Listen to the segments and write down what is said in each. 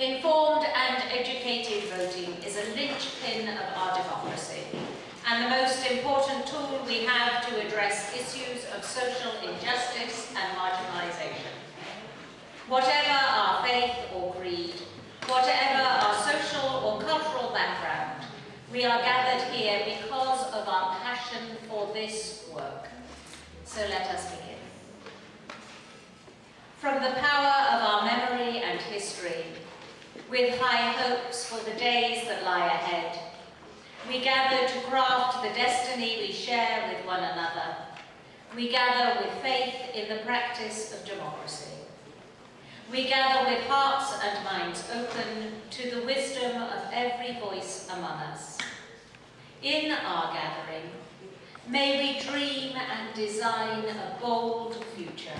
Informed and educated voting is a linchpin of our democracy and the most important tool we have to address issues of social injustice and marginalisation. Whatever our faith or creed, whatever our social or cultural background, we are gathered here because of our passion for this work. So let us begin. From the power of our memory and history, with high hopes for the days that lie ahead, we gather to craft the destiny we share with one another. We gather with faith in the practice of democracy. We gather with hearts and minds open to the wisdom of every voice among us. In our gathering, may we dream and design a bold future.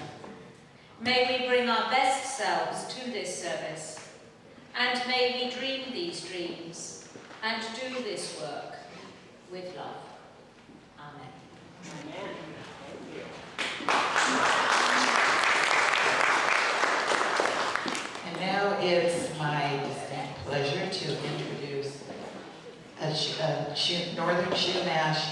May we bring our best selves to this service, and may we dream these dreams and do this work with love. Amen. Amen. And now it's my distinct pleasure to introduce a Northern Chumash,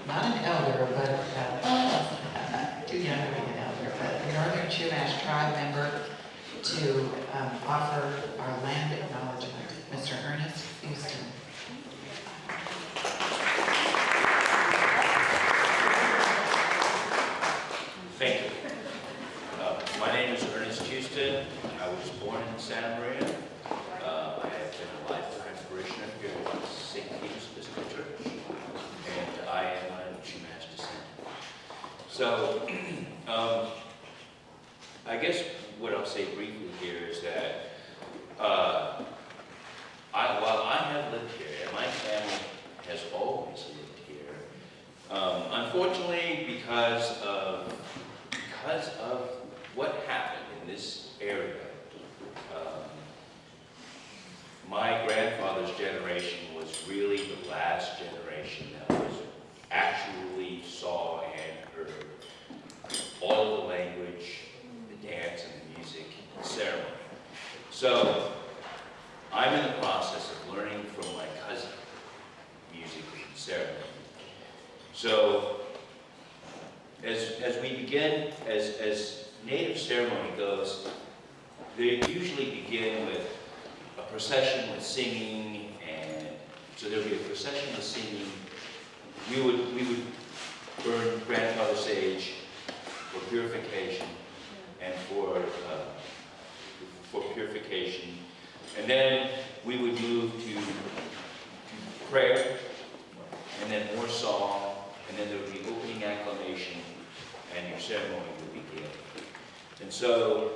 not an elder, but too young to be an elder, but a Northern Chumash tribe member to offer our land acknowledgement, Mr. Ernest Houston. Thank you. My name is Ernest Houston. I was born in Santa Maria. I have been a lifetime parishioner here at St. Peter's Episcopal Church, and I am of Chumash descent. So, I guess what I'll say briefly here is that while I have lived here, and my family has always lived here, unfortunately, because of what happened in this area, my grandfather's generation was really the last generation that was actually saw and heard all the language, the dance and the music, and the ceremony. So I'm in the process of learning from my cousin music and ceremony. So as we begin, as native ceremony goes, they usually begin with a procession with singing, and so there'll be a procession with singing. We would burn grandfather sage for purification and for purification, and then we would move to prayer, and then more song, and then there would be opening acclamation, and your ceremony would begin. And so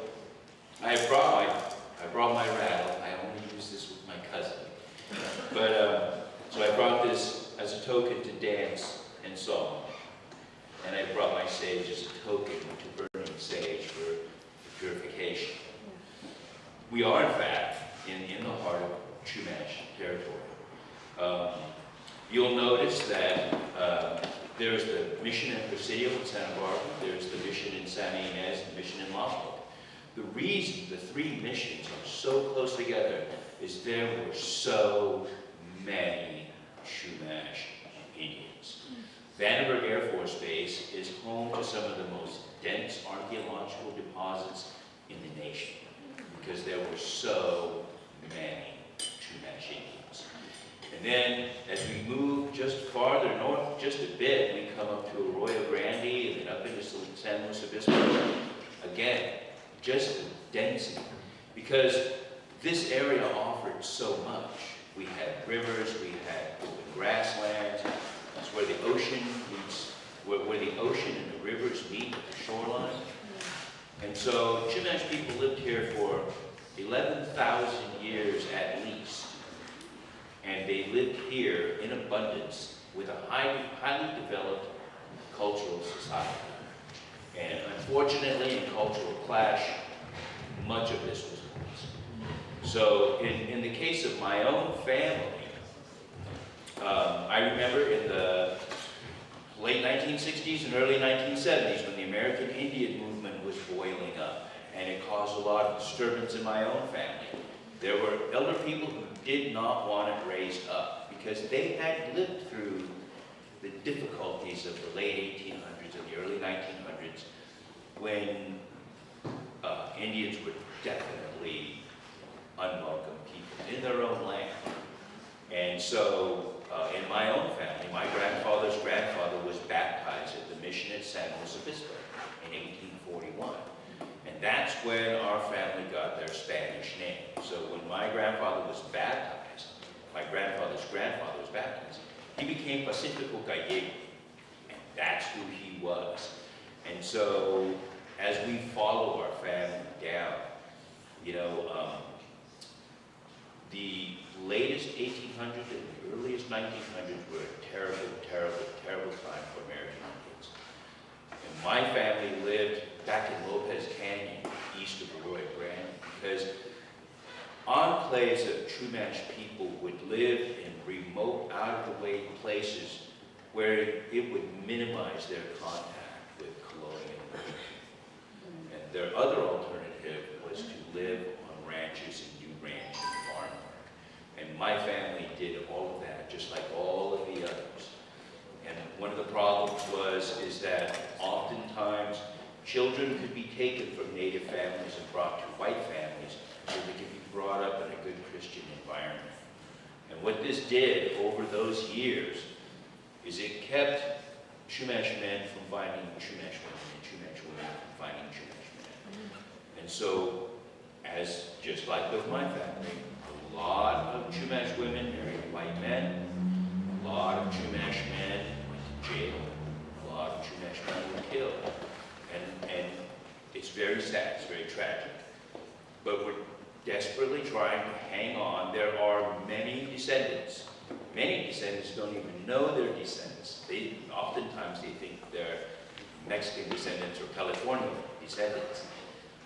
I brought my rattle. I only use this with my cousin. But so I brought this as a token to dance and song. And I brought my sage as a token to burning sage for purification. We are, in fact, in the heart of Chumash territory. You'll notice that there's the mission in Presidio in Santa Barbara, there's the mission in Santa Ynez, and the mission in Lompoc. The reason the three missions are so close together is there were so many Chumash Indians. Vandenberg Air Force Base is home to some of the most dense archaeological deposits in the nation because there were so many Chumash Indians. And then as we move just farther north, just a bit, we come up to Arroyo Grande and then up into San Luis Obispo. Again, just the density, because this area offered so much. We had rivers, we had open grasslands. That's where the ocean meets, where the ocean and the rivers meet at the shoreline. And so Chumash people lived here for 11,000 years at least. And they lived here in abundance with a highly developed cultural society. And unfortunately, in cultural clash, much of this was lost. So in the case of my own family, I remember in the late 1960s and early 1970s when the American Indian movement was boiling up, and it caused a lot of disturbance in my own family. There were elder people who did not want it raised up because they had lived through the difficulties of the late 1800s and the early 1900s when Indians were definitely unwelcome people in their own land. And so in my own family, my grandfather's grandfather was baptized at the mission at San Luis Obispo in 1841. And that's when our family got their Spanish name. So when my grandfather was baptized, my grandfather's grandfather was baptized, he became Pacifico Gallego, and that's who he was. And so as we follow our family down, You know, the latest 1800s and the earliest 1900s were a terrible, terrible, terrible time for American Indians. And my family lived back in Lopez Canyon, east of Arroyo Grande, because enclaves of Chumash people would live in remote, out-of-the-way places where it would minimize their contact with colonial people. And their other alternative was to live on ranches and do ranch and farm work. And my family did all of that, just like all of the others. And one of the problems is that oftentimes children could be taken from native families and brought to white families so they could be brought up in a good Christian environment. And what this did over those years is it kept Chumash men from finding Chumash women and Chumash women from finding Chumash men. And so, just like with my family, a lot of Chumash women married white men, a lot of Chumash men went to jail, a lot of Chumash men were killed. And it's very sad, it's very tragic. But we're desperately trying to hang on. There are many descendants. Many descendants don't even know they're descendants. Oftentimes they think they're Mexican descendants or California descendants,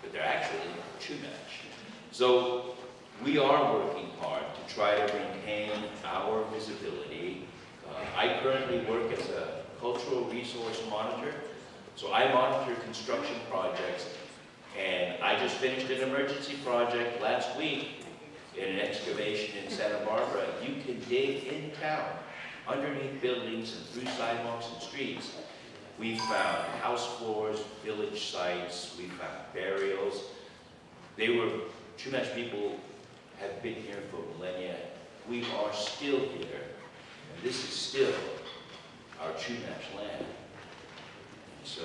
but they're actually Chumash. So we are working hard to try to maintain our visibility. I currently work as a cultural resource monitor, so I monitor construction projects, and I just finished an emergency project last week in an excavation in Santa Barbara. You can dig in town, underneath buildings and through sidewalks and streets. We found house floors, village sites, we found burials. Chumash people have been here for millennia. We are still here, and this is still our Chumash land. So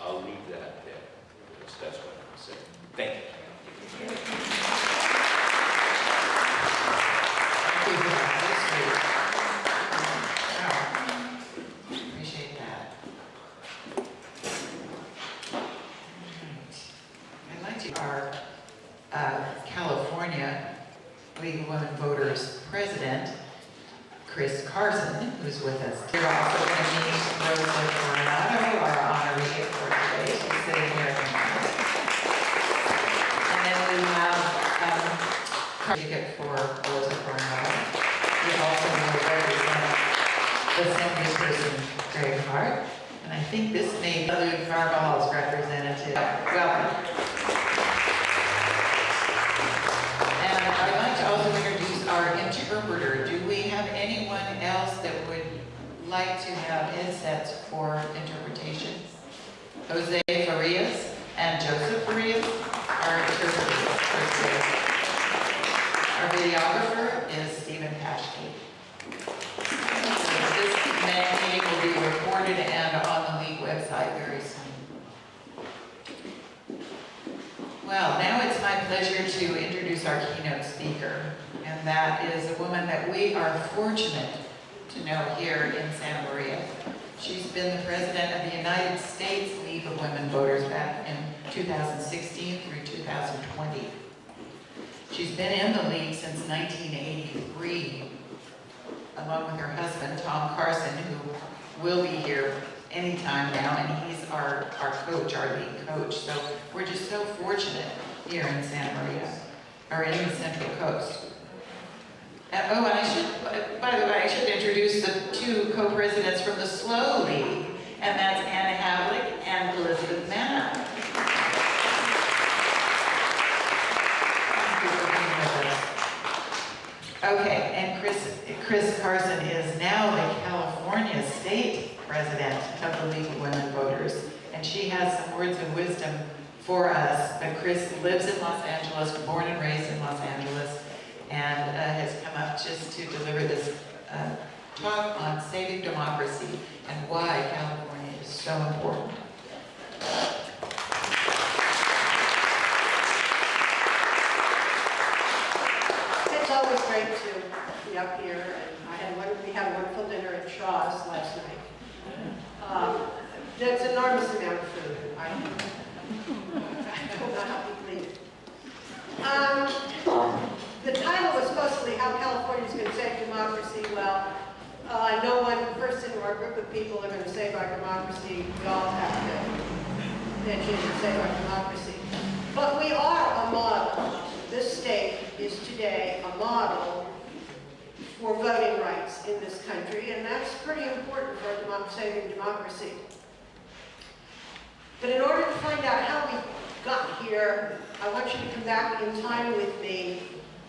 I'll leave that there. That's what I'm saying. Thank you. Appreciate that. I'd like to our California League of Women Voters president, Chris Carson, who's with us. We're also going to meet Rosa Coronado, our honoree for today. She's sitting here in the front. And then we have a ticket for Rosa Coronado. We also will represent Assembly Person Greg Hart. And I think this may be Luke Farbal's representative. Welcome. And I'd like to also introduce our interpreter. Do we have anyone else that would like to have headsets for interpretation? Jose Farias and Joseph Farias are interpreters for today. Our videographer is Stephen Paschke. This meeting will be recorded and on the League website very soon. Well, now it's my pleasure to introduce our keynote speaker, and that is a woman that we are fortunate to know here in Santa Maria. She's been the president of the United States League of Women Voters back in 2016 through 2020. She's been in the league since 1983, along with her husband, Tom Carson, who will be here anytime now, and he's our coach, our league coach. So we're just so fortunate here in Santa Maria, or in the Central Coast. And I should, by the way, I should introduce the two co-presidents from the SLO League, and that's Anna Havlick and Elizabeth Manna. Thank you for being with us. Okay, and Chris Carson is now the California State President of the League of Women Voters, and she has some words of wisdom for us. But Chris lives in Los Angeles, born and raised in Los Angeles, and has come up just to deliver this talk on saving democracy and why California is so important. It's always great to be up here, and we had a wonderful dinner at Shaw's last night. That's an enormous amount of food. I don't know how people eat it. democracy, well, no one person or group of people are going to save our democracy. We all have to mention and save our democracy. But we are a model. This state is today a model for voting rights in this country, and that's pretty important for saving democracy. But in order to find out how we got here, I want you to come back in time with me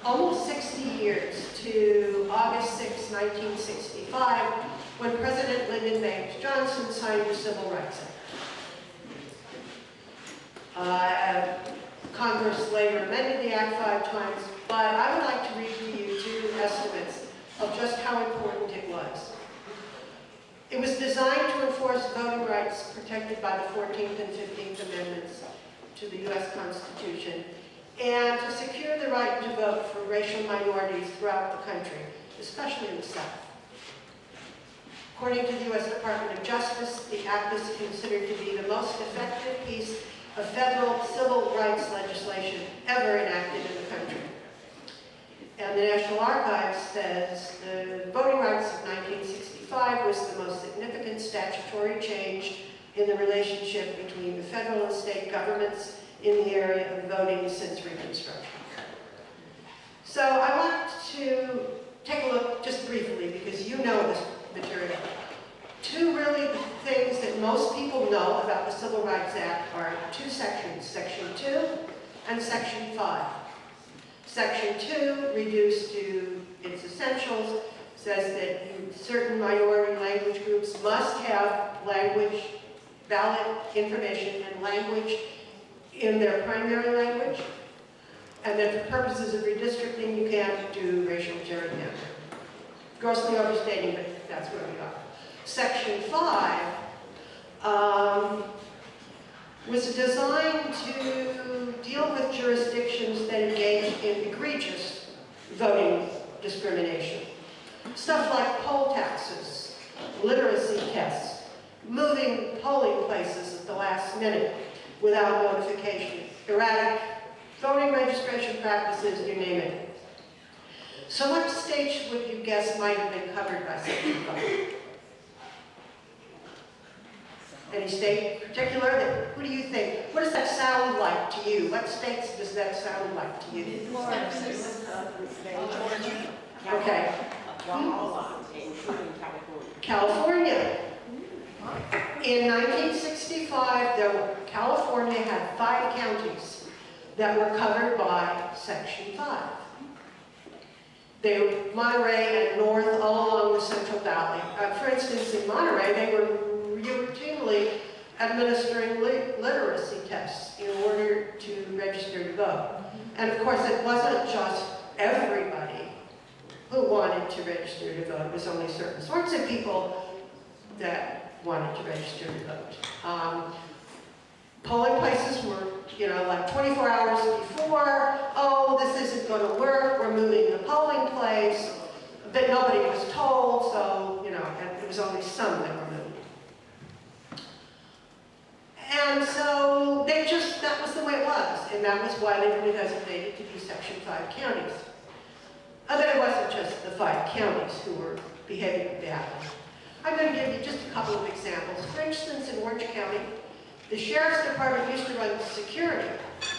almost 60 years to August 6, 1965, when President Lyndon Baines Johnson signed the Civil Rights Act. Congress later amended the Act 5 times, but I would like to read to you 2 estimates of just how important it was. It was designed to enforce voting rights protected by the 14th and 15th Amendments to the U.S. Constitution, and to secure the right to vote for racial minorities throughout the country, especially in the South. According to the U.S. Department of Justice, the act is considered to be the most effective piece of federal civil rights legislation ever enacted in the country. And the National Archives says the Voting Rights of 1965 was the most significant statutory change in the relationship between the federal and state governments in the area of voting since Reconstruction. So I want to take a look just briefly, because you know this material. 2 really things that most people know about the Civil Rights Act are 2 sections, Section 2 and Section 5. Section 2, reduced to its essentials, says that certain minority language groups must have language, ballot information and language in their primary language, and that for purposes of redistricting, you can't do racial gerrymandering. Grossly overstating, but that's where we are. Section 5 was designed to deal with jurisdictions that engage in egregious voting discrimination. Stuff like poll taxes, literacy tests, moving polling places at the last minute without notification, erratic voting registration practices, you name it. So what states would you guess might have been covered by Section 5? Any state in particular? Who do you think? What does that sound like to you? What states does that sound like to you? Florida, Okay. including California. California. In 1965, California had 5 counties that were covered by Section 5. They were Monterey and north, all along the Central Valley. For instance, in Monterey, they were routinely administering literacy tests in order to register to vote. And of course, it wasn't just everybody who wanted to register to vote. It was only certain sorts of people that wanted to register to vote. Polling places were, like 24 hours before, oh, this isn't going to work, we're moving the polling place, but nobody was told, so, and it was only some that were moved. And so that was the way it was, and that was why they were designated to be Section 5 counties. But it wasn't just the 5 counties who were behaving badly. I'm going to give you just a couple of examples. For instance, in Orange County, the Sheriff's Department used to run security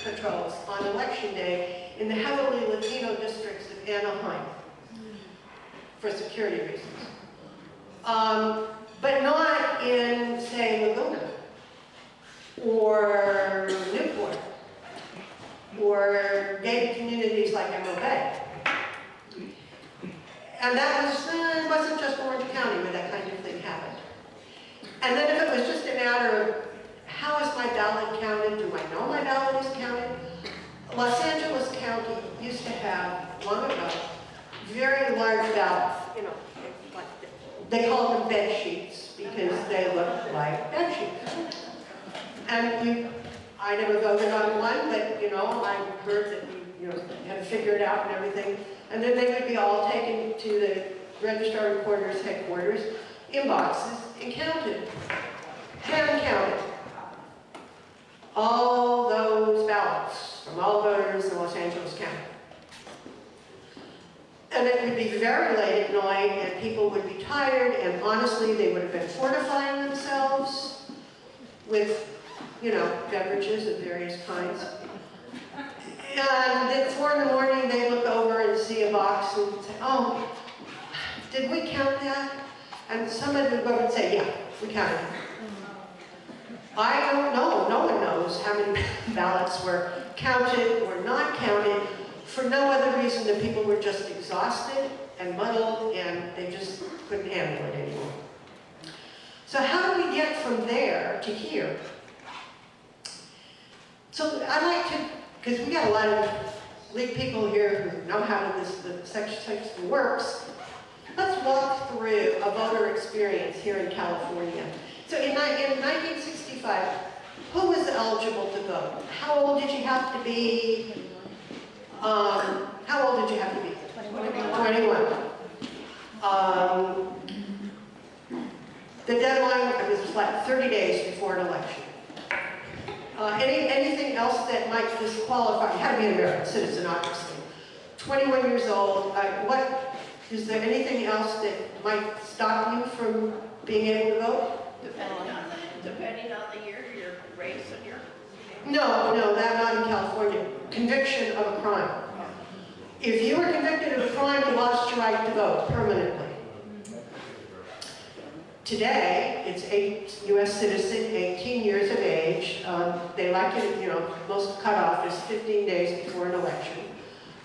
patrols on Election Day in the heavily Latino districts of Anaheim for security reasons. But not in, say, Laguna, or Newport, or gated communities like Emerald Bay. And that was, it wasn't just Orange County where that kind of thing happened. And then if it was just a matter of, how is my ballot counted? Do I know my ballot is counted? Los Angeles County used to have, long ago, very large ballots, they called them bed sheets because they looked like bed sheets. And I never voted on one, but I heard that you had to figure it out and everything. And then they would be all taken to the registrar recorder's headquarters in boxes and counted, hand counted. All those ballots from all voters in Los Angeles County. And it would be very late at night, and people would be tired, and honestly, they would have been fortifying themselves with, you know, beverages of various kinds. And at 4 in the morning, they look over and see a box and say, oh, did we count that? And somebody would go over and say, yeah, we counted it. I don't know, no one knows how many ballots were counted or not counted for no other reason than people were just exhausted and muddled and they just couldn't handle it anymore. So how do we get from there to here? So I'd like to, because we got a lot of league people here who know how the section works, let's walk through a voter experience here in California. So in 1965, who was eligible to vote? How old did you have to be? How old did you have to be? 21. The deadline was like 30 days before an election. Anything else that might disqualify? You had to be an American citizen, obviously. 21 years old. Is there anything else that might stop you from being able to vote? Depending on the year, your race and your... No, that not in California. Conviction of a crime. If you were convicted of a crime, you lost your right to vote permanently. Today, it's U.S. citizen, 18 years of age. They like it, you know, most cutoff is 15 days before an election.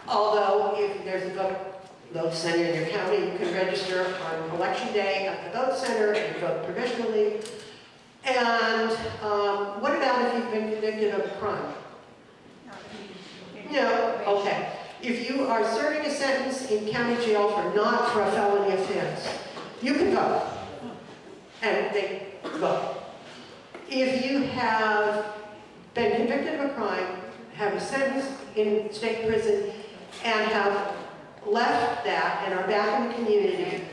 Although, if there's a vote center in your county, you can register on election day at the vote center and vote provisionally. And what about if you've been convicted of a crime? No, okay. If you are serving a sentence in county jail not for a felony offense, you can vote. And they vote. If you have been convicted of a crime, have a sentence in state prison, and have left that and are back in the community,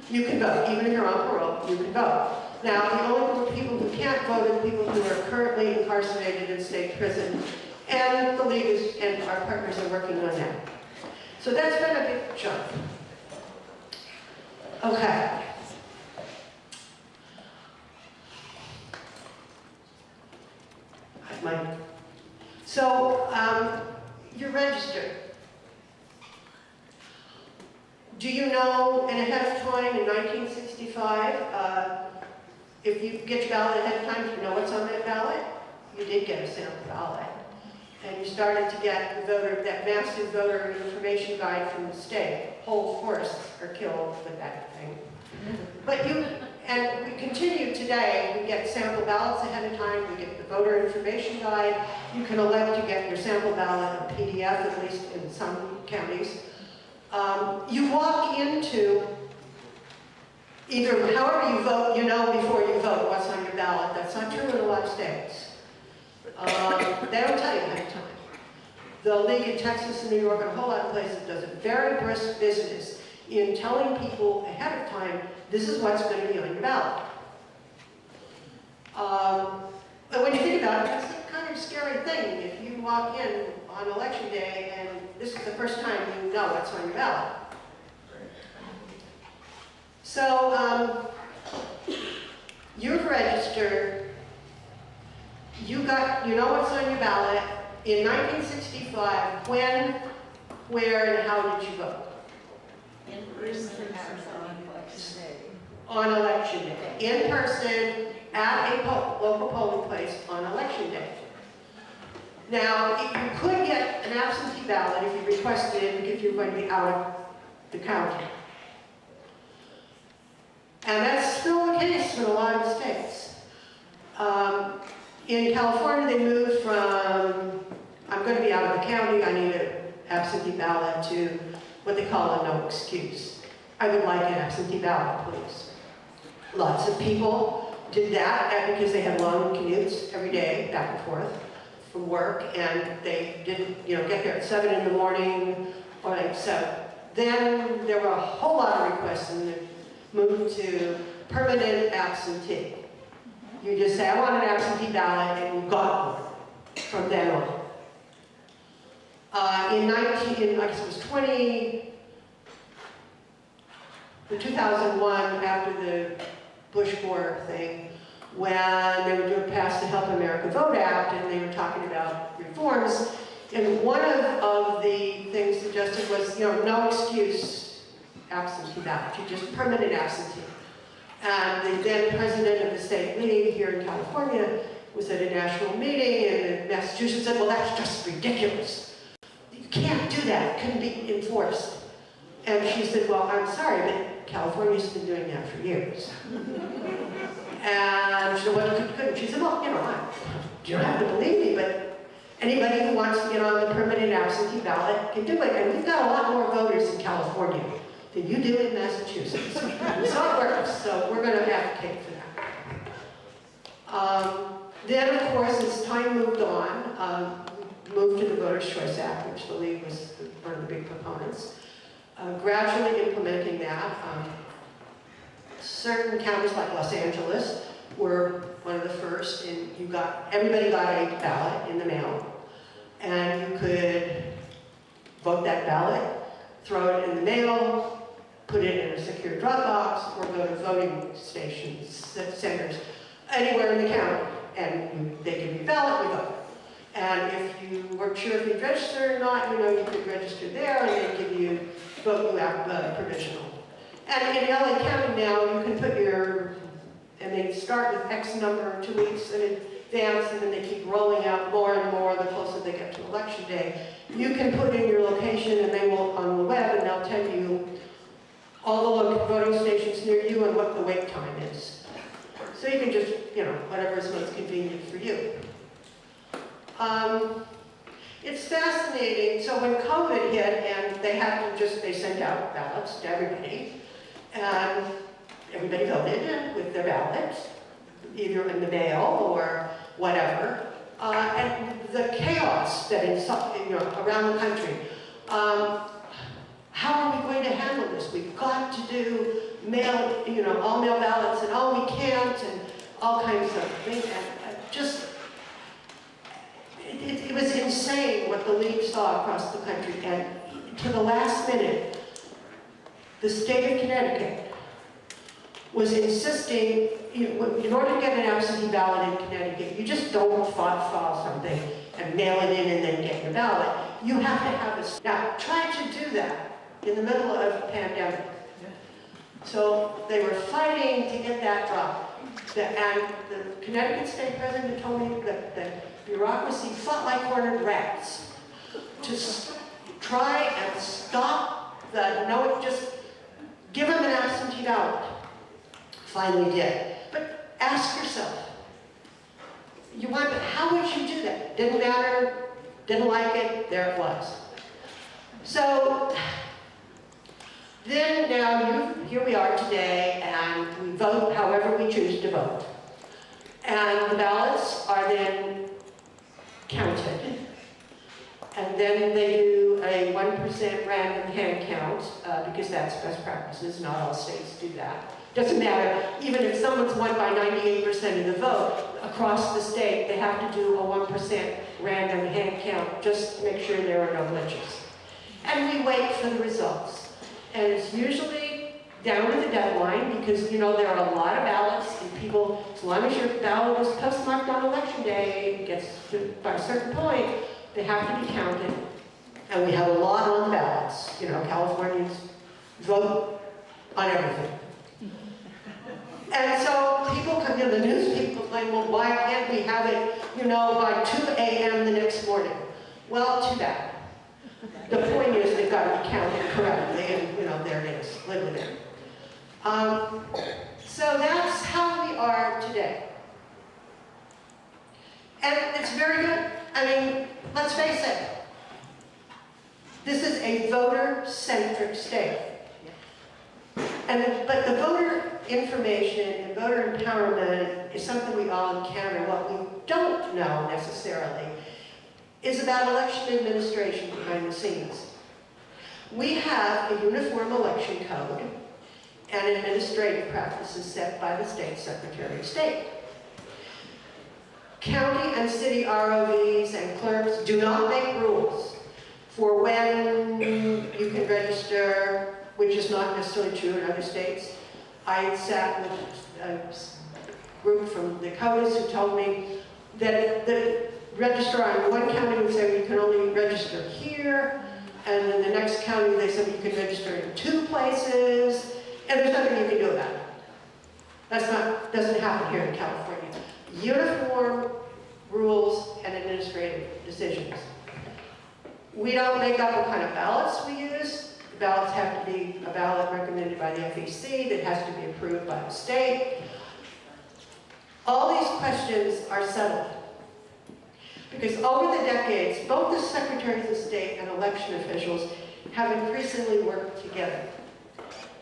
you can vote. Even if you're on parole, you can vote. Now, the only group of people who can't vote are the people who are currently incarcerated in state prison, and the league and our partners are working on that. So that's been a big jump. Okay. So, you're registered. Do you know, and ahead of time in 1965, if you get your ballot ahead of time, do you know what's on that ballot? You did get a sample ballot. And you started to get that massive voter information guide from the state. Whole forests are killed with that thing. But and we continue today, we get sample ballots ahead of time, we get the voter information guide. You can elect to get your sample ballot on PDF, at least in some counties. You walk into either, however you vote, you know before you vote what's on your ballot. That's not true in a lot of states. They don't tell you ahead of time. The League in Texas and New York and a whole lot of places does a very brisk business in telling people ahead of time, this is what's going to be on your ballot. And when you think about it, that's a kind of scary thing. If you walk in on election day and this is the first time you know what's on your ballot. So, you've registered, you know what's on your ballot. In 1965, when, where, and how did you vote? In person on election day. On election day. In person, at a local polling place on election day. Now, you could get an absentee ballot if you requested it if you're going to be out of the county. And that's still the case in a lot of states. In California, they moved from, I'm going to be out of the county, I need an absentee ballot, to what they call a no excuse. I would like an absentee ballot, please. Lots of people did that because they had long commutes every day, back and forth from work, and they didn't, get there at 7 in the morning, or like 7. Then there were a whole lot of requests, and they moved to permanent absentee. You just say, I want an absentee ballot, and you got one from then on. I guess it was the 2001, after the Bush-Gore thing, when they were doing pass the Help America Vote Act, and they were talking about reforms, and one of the things suggested was, no excuse absentee ballot, you just permanent absentee. And the then president of the state league here in California was at a national meeting, and Massachusetts said, well, that's just ridiculous. You can't do that, it couldn't be enforced. And she said, well, I'm sorry, but California's been doing that for years. And she said, well, you couldn't. She said, well, you don't have to believe me, but anybody who wants to get on the permanent absentee ballot can do it. And we've got a lot more voters in California than you do in Massachusetts. So it works, so we're going to advocate for that. Then, of course, as time moved on, moved to the Voters' Choice Act, which the League was one of the big proponents. Gradually implementing that. Certain counties like Los Angeles were one of the first, and everybody got a ballot in the mail, and you could vote that ballot, throw it in the mail, put it in a secure drop box, or go to voting stations, centers, anywhere in the county, and they give you a ballot, we vote. And if you weren't sure if you'd register or not, you could register there, and they'd give you, vote you out provisional. And in LA County now, you can put and they start with X number 2 weeks in advance, and then they keep rolling out more and more the closer they get to election day. You can put in your location, and they will, on the web, and they'll tell you all the voting stations near you and what the wait time is. So you can just, whatever is most convenient for you. It's fascinating. So when COVID hit, and they sent out ballots to everybody, and everybody voted with their ballots, either in the mail or whatever. And the chaos that around the country. How are we going to handle this? We've got to do all mail ballots, and we can't, and all kinds of things. And it was insane what the League saw across the country. And to the last minute, the state of Connecticut was insisting, in order to get an absentee ballot in Connecticut, you just don't file something and mail it in and then get your ballot. You have to have a... Now, try to do that in the middle of a pandemic. So they were fighting to get that dropped. And the Connecticut state president told me that the bureaucracy fought like cornered rats to try and stop just give them an absentee ballot. Finally did. But ask yourself, how would you do that? Didn't matter, didn't like it, there it was. So then now here we are today, and we vote however we choose to vote. And the ballots are then counted. And then they do a 1% random hand count, because that's best practices. Not all states do that. Doesn't matter, even if someone's won by 98% of the vote, across the state, they have to do a 1% random hand count, just to make sure there are no glitches. And we wait for the results. And it's usually down to the deadline, because there are a lot of ballots, and people, as long as your ballot is postmarked on election day, it gets by a certain point, they have to be counted. And we have a lot on the ballots. Californians vote on everything. And so people come in, the news people complain, well, why can't we have it, by 2 a.m. the next morning? Well, too bad. The point is they've got to be counted correctly, and, there it is, live with it. So that's how we are today. And it's very good. I mean, let's face it. This is a voter-centric state. But the voter information and voter empowerment is something we all encounter. What we don't know necessarily is about election administration behind the scenes. We have a uniform election code and administrative practices set by the state Secretary of State. County and city ROVs and clerks do not make rules for when you can register, which is not necessarily true in other states. I sat with a group from the Dakotas who told me that the registrar in one county would say you can only register here, and in the next county they said you can register in 2 places, and there's nothing you can do about it. Doesn't happen here in California. Uniform rules and administrative decisions. We don't make up what kind of ballots we use. The ballots have to be a ballot recommended by the FEC that has to be approved by the state. All these questions are settled. Because over the decades, both the secretaries of state and election officials have increasingly worked together.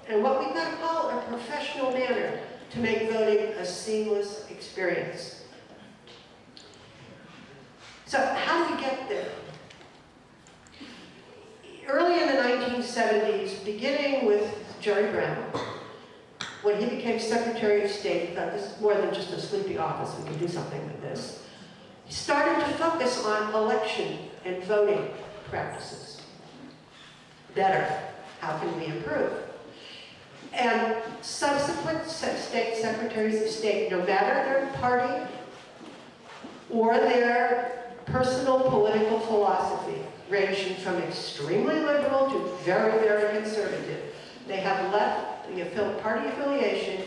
And what we've got to call a professional manner to make voting a seamless experience. So how do we get there? Early in the 1970s, beginning with Jerry Brown, when he became Secretary of State, he thought this is more than just a sleepy office, we can do something with this. He started to focus on election and voting practices. Better, how can we improve? And subsequent state secretaries of state, no matter their party or their personal political philosophy, ranging from extremely liberal to very, very conservative, they have left the party affiliation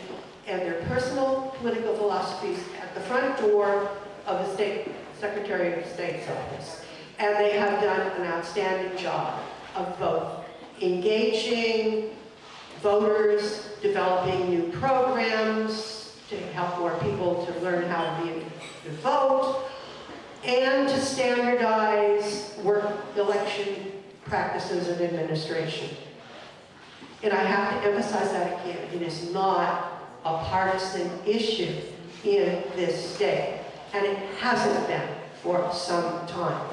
and their personal political philosophies at the front door of the state Secretary of State's office. And they have done an outstanding job of both engaging voters, developing new programs to help more people to learn how to vote, and to standardize election practices and administration. And I have to emphasize that again, it is not a partisan issue in this state, and it hasn't been for some time.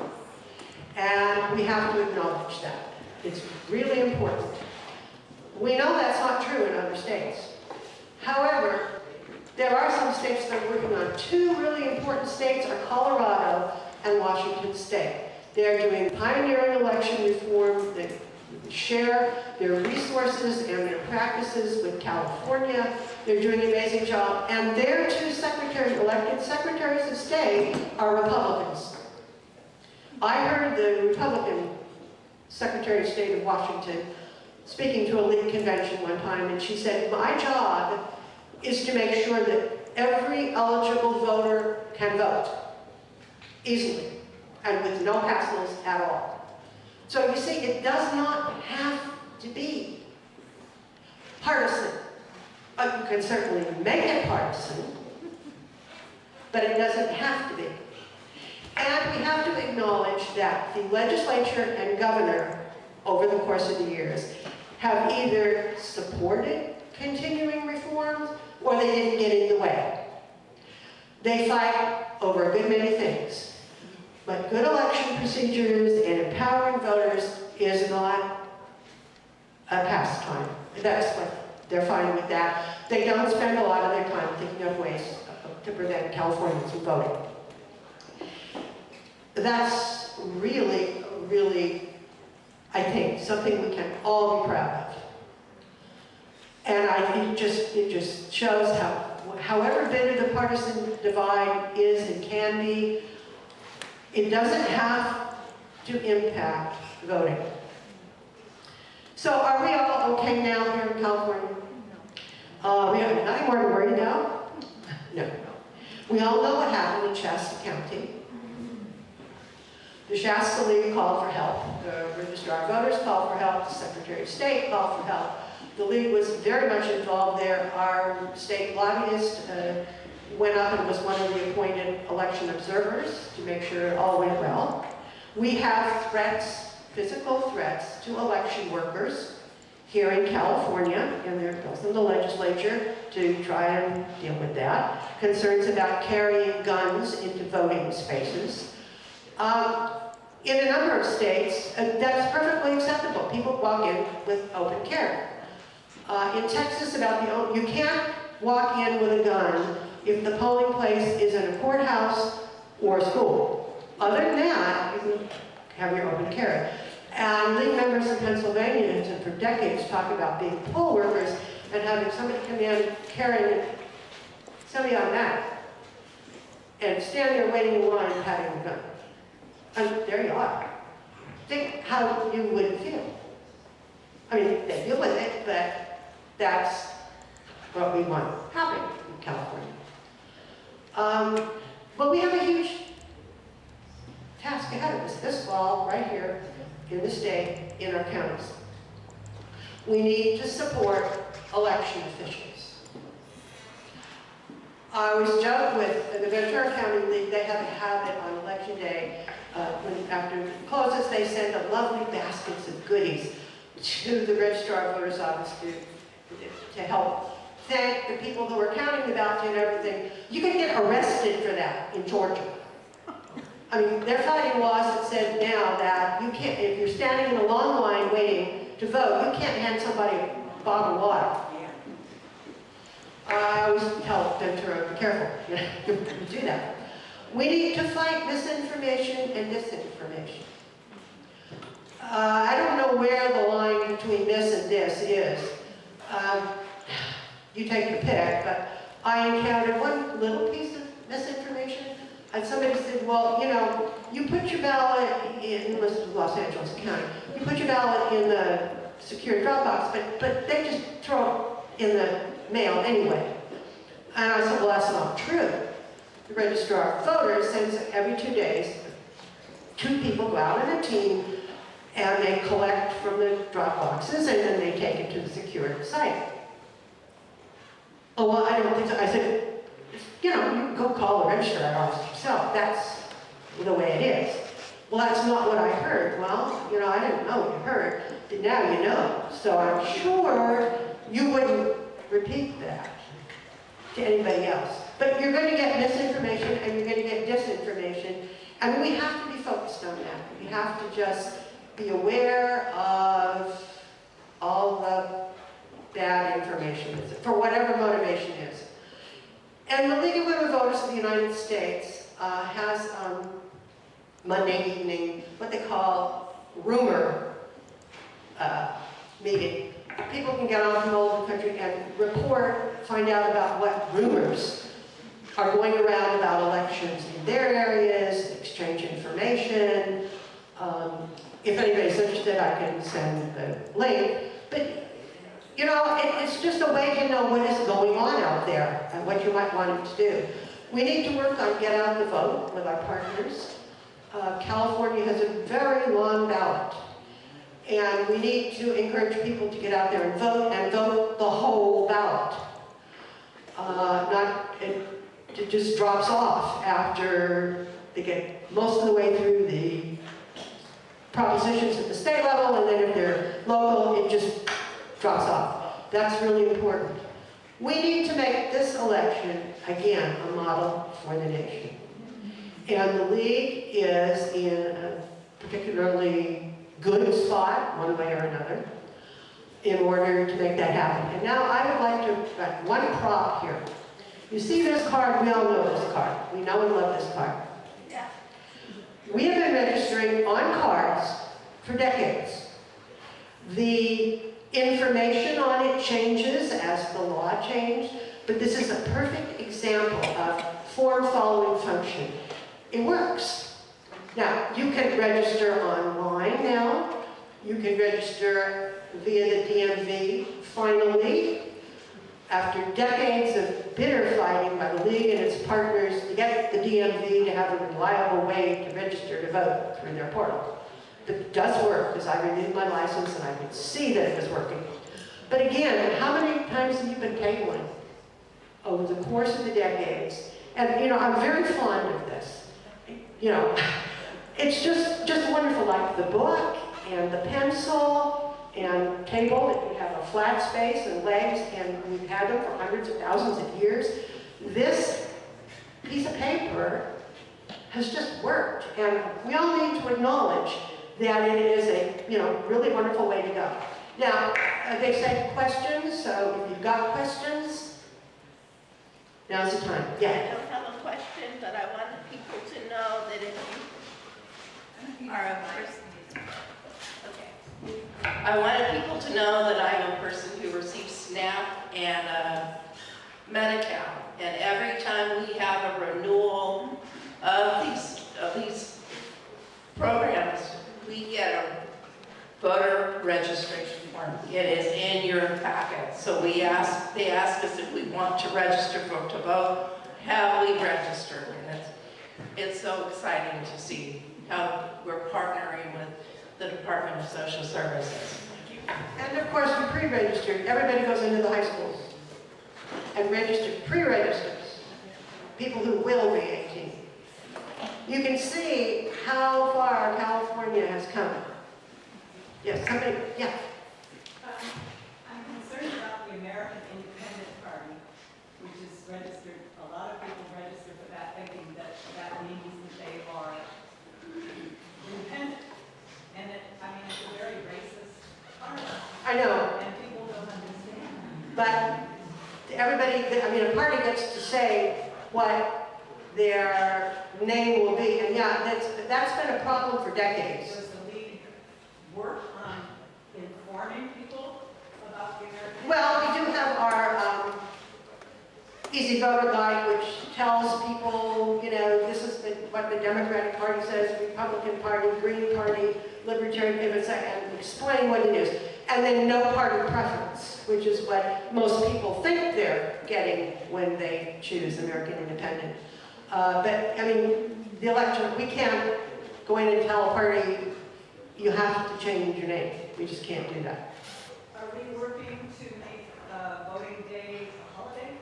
And we have to acknowledge that. It's really important. We know that's not true in other states. However, there are some states that are working on. 2 really important states are Colorado and Washington State. They're doing pioneering election reform that share their resources and their practices with California. They're doing an amazing job. And their 2 elected secretaries of state are Republicans. I heard the Republican Secretary of State of Washington speaking to a league convention one time, and she said, my job is to make sure that every eligible voter can vote easily and with no hassles at all. So you see, it does not have to be partisan. You can certainly make it partisan, but it doesn't have to be. And we have to acknowledge that the legislature and governor, over the course of the years, have either supported continuing reforms or they didn't get in the way. They fight over a good many things. But good election procedures and empowering voters is not a pastime. That's what they're fine with that. They don't spend a lot of their time thinking of ways to prevent Californians from voting. That's really, really, I think, something we can all be proud of. And I think it just shows how, however bitter the partisan divide is and can be, it doesn't have to impact voting. So are we all okay now here in California? We have nothing more to worry about? No. We all know what happened in Shasta County. The Shasta League called for help. The Registrar of Voters called for help. The Secretary of State called for help. The League was very much involved there. Our state lobbyist went up and was one of the appointed election observers to make sure it all went well. We have threats, physical threats, to election workers here in California, and there are bills in the legislature to try and deal with that. Concerns about carrying guns into voting spaces. In a number of states, that's perfectly acceptable. People walk in with open carry. In Texas, you can't walk in with a gun if the polling place is in a courthouse or a school. Other than that, you can have your open carry. And league members in Pennsylvania have for decades talked about being poll workers and having somebody come in carrying somebody on that and stand there waiting in line and patting the gun. And there you are. Think how you would feel. I mean, they deal with it, but that's what we want happen in California. But we have a huge task ahead of us this fall, right here in the state, in our counties. We need to support election officials. I always joke with the Ventura County League, they have a habit on election day, after it closes, they send a lovely baskets of goodies to the registrar of voters office to help thank the people who are counting the ballots and everything. You can get arrested for that in Georgia. I mean, they're fighting laws that said now that you can't, if you're standing in a long line waiting to vote, you can't hand somebody a bottle of water. I always tell Ventura, be careful, you do that. We need to fight misinformation and disinformation. I don't know where the line between this and this is. You take your pick, but I encountered one little piece of misinformation. And somebody said, well, you know, you put your ballot in, this is Los Angeles County, you put your ballot in the secure drop box, but they just throw it in the mail anyway. And I said, well, that's not true. The registrar of voters sends every 2 days, 2 people go out in a team and they collect from the drop boxes and then they take it to the secure site. Oh, well, I don't think so. I said, you know, you can go call the registrar office yourself. That's the way it is. Well, that's not what I heard. Well, you know, I didn't know what you heard, but now you know. So I'm sure you wouldn't repeat that to anybody else. But you're going to get misinformation and you're going to get disinformation. And we have to be focused on that. We have to just be aware of all the bad information, for whatever motivation is. And the League of Women Voters of the United States has Monday evening what they call rumor meeting. People can get on from all over the country and report, find out about what rumors are going around about elections in their areas, exchange information. If anybody's interested, I can send the link. But you know, it's just a way to know what is going on out there and what you might want it to do. We need to work on get out the vote with our partners. California has a very long ballot. And we need to encourage people to get out there and vote the whole ballot. It just drops off after they get most of the way through the propositions at the state level, and then if they're local, it just drops off. That's really important. We need to make this election, again, a model for the nation. And the League is in a particularly good spot, one way or another, in order to make that happen. And now I would like to write one prop here. You see this card, we all know this card. We know and love this card. Yeah. We have been registering on cards for decades. The information on it changes as the law changed, but this is a perfect example of form-following function. It works. Now, you can register online now. You can register via the DMV. Finally, after decades of bitter fighting by the League and its partners to get the DMV to have a reliable way to register to vote through their portal. But it does work, because I renewed my license and I could see that it was working. But again, how many times have you been tabling over the course of the decades? And you know, I'm very fond of this. You know, it's just wonderful, like the book and the pencil and table that you have a flat space and legs, and we've had them for hundreds of thousands of years. This piece of paper has just worked, and we all need to acknowledge that it is a really wonderful way to go. Now, they say questions, so if you've got questions, now's the time. I Yeah. don't have a question, but I wanted people to know that if you are a person, I wanted people to know that I'm a person who receives SNAP and Medi-Cal. And every time we have a renewal of these programs, we get a voter registration form. It is in your packet. So they ask us if we want to register to vote, have we registered? And it's so exciting to see how we're partnering with the Department of Social Services. And of course, we pre-registered. Everybody goes into the high schools and pre-registers, people who will be 18. You can see how far California has come. Yes, somebody, yeah. I'm concerned about the American Independent Party, which is registered, a lot of people register for that thinking that that means that they are independent. And I mean, it's a very racist party. I know, And people don't understand. but everybody, I mean, a party gets to say what their name will be, and yeah, that's been a problem for decades. Does the league work on informing people about the American? Well, we do have our Easy Voter Guide, which tells people, you know, this is what the Democratic Party says, Republican Party, Green Party, Libertarian, and explain what it is. And then no party preference, which is what most people think they're getting when they choose American Independent. But, I mean, the election, we can't go in and tell a party, you have to change your name. We just can't do that. Are we working to make voting day a holiday?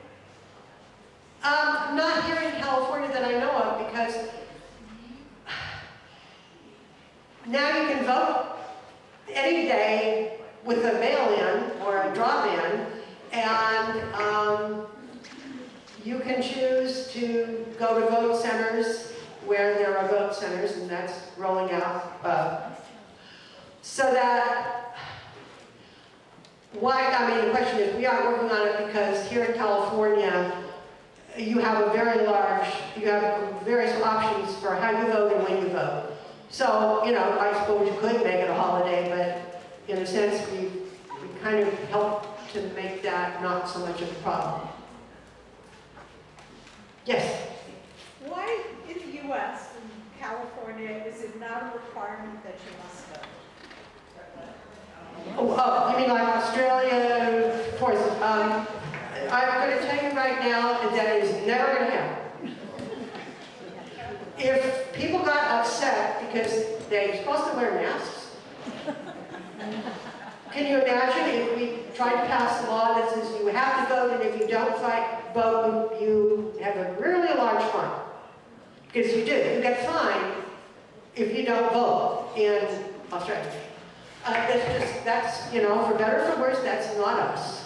Not here in California that I know of, because now you can vote any day with a mail-in or a drop-in, and you can choose to go to vote centers where there are vote centers, and that's rolling out. So that, why, I mean, the question is, we aren't working on it because here in California, you have various options for how you vote and when you vote. So, you know, I suppose you could make it a holiday, but in a sense, we kind of help to make that not so much of a problem. Yes? Why in the U.S. and California is it not a requirement that you must vote? Oh, you mean like Australia, of course. I'm going to tell you right now that is never going to happen. If people got upset because they're supposed to wear masks, can you imagine if we tried to pass a law that says you have to vote, and if you don't vote, you have a really large fine? Because you do. You get fined if you don't vote in Australia. That's, you know, for better or for worse, that's not us.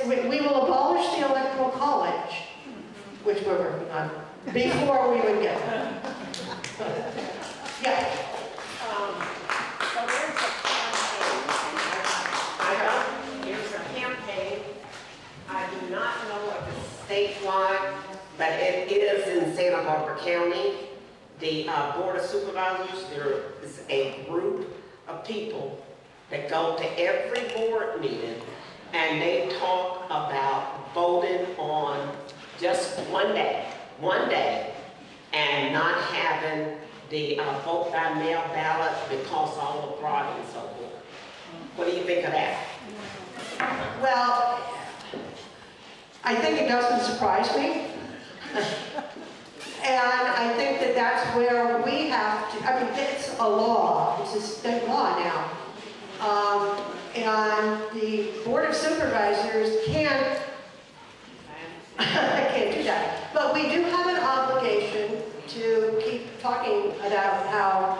We will abolish the Electoral College, which we're working on, before we would get there. Yeah. So there's a campaign. I do not know if it's statewide, but it is in Santa Barbara County. The Board of Supervisors, there is a group of people that go to every board meeting, and they talk about voting on just one day, and not having the vote by mail ballot because all the fraud and so forth. What do you think of that? Well, I think it doesn't surprise me. And I think that that's where we have to, I mean, it's a law, it's a state law now. And the Board of Supervisors can't, I can't do that. But we do have an obligation to keep talking about how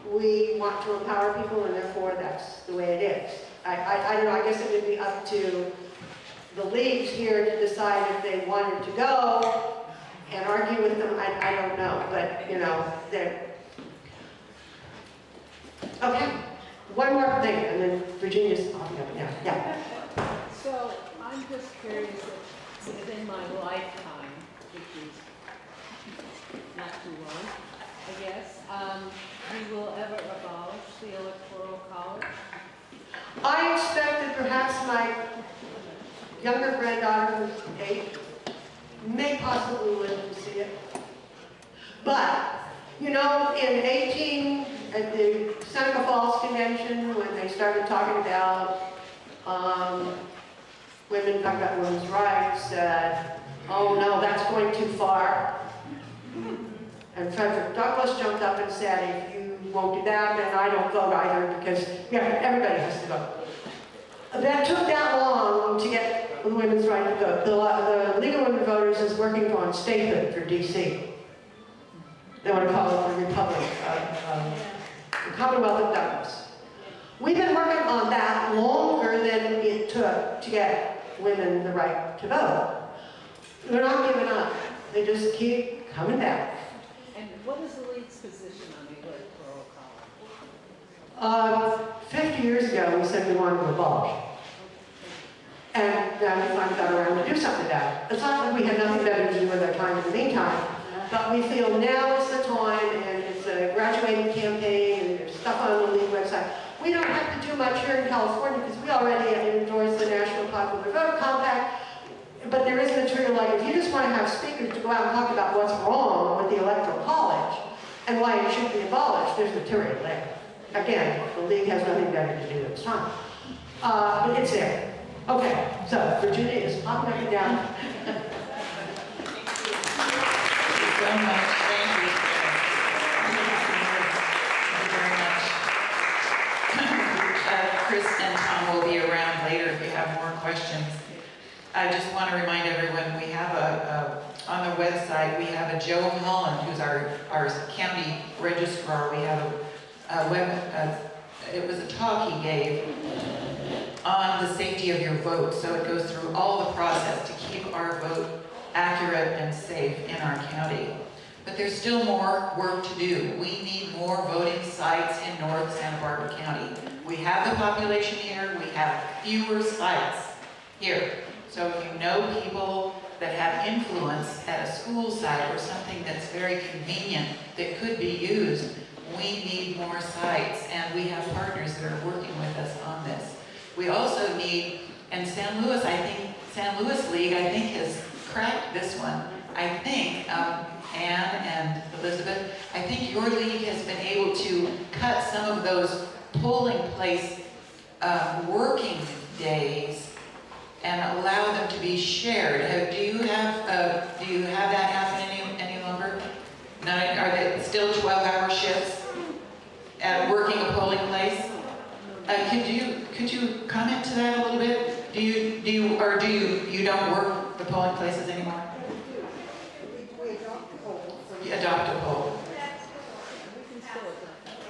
we want to empower people, and therefore that's the way it is. I don't know, I guess it would be up to the leagues here to decide if they wanted to go and argue with them. I don't know, but you know, they're... Okay, one more thing, and then Virginia's popping up now. Yeah. So I'm just curious if within my lifetime, which is not too long, I guess, we will ever abolish the Electoral College? I expect that perhaps my younger granddaughter, who's 8, may possibly live to see it. But, you know, at the Seneca Falls Convention, when they started talking about women, talking about women's rights, said, oh no, that's going too far. And Frederick Douglass jumped up and said, if you won't do that, then I don't vote either, because everybody has to vote. That took that long to get the women's right to vote. The League of Women Voters is working on statehood for D.C. They want to call it the Republic, the Commonwealth of Douglas. We've been working on that longer than it took to get women the right to vote. They're not giving up. They just keep coming back. And what is the League's position on the Electoral College? 50 years ago, we said we wanted to abolish. And then we finally got around to do something about it. It's not like we had nothing better to do with our time in the meantime, but we feel now is the time, and it's a graduating campaign, and there's stuff on the League website. We don't have to do much here in California because we already endorse the National Popular Vote Compact, but there is material like if you just want to have speakers to go out and talk about what's wrong with the Electoral College and why it should be abolished, there's material there. Again, the League has nothing better to do this time. But it's there. Okay, so Virginia is popping up and down. Thank you so much. Thank you. Thank you very much. Chris and Tom will be around later if you have more questions. I just want to remind everyone, we have on the website, we have a Joe Holland, who's our county registrar. We have it was a talk he gave on the safety of your vote. So it goes through all the process to keep our vote accurate and safe in our county. But there's still more work to do. We need more voting sites in North Santa Barbara County. We have the population here, we have fewer sites here. So if you know people that have influence at a school site or something that's very convenient that could be used, we need more sites, and we have partners that are working with us on this. We also need, and San Luis League, I think, has cracked this one. I think, Anne and Elizabeth, I think your league has been able to cut some of those polling place working days and allow them to be shared. Do you have that happen any longer? No, are they still 12-hour shifts at working a polling place? Could you comment to that a little bit? Do you don't work the polling places anymore? You adopt a poll.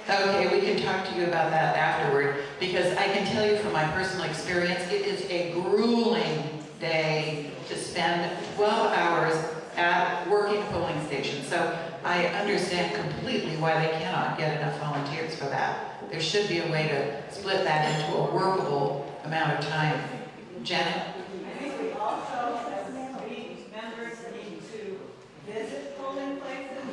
Okay, we can talk to you about that afterward, because I can tell you from my personal experience, it is a grueling day to spend 12 hours at working a polling station. So I understand completely why they cannot get enough volunteers for that. There should be a way to split that into a workable amount of time. Janet? I think we also, as league members, need to visit polling places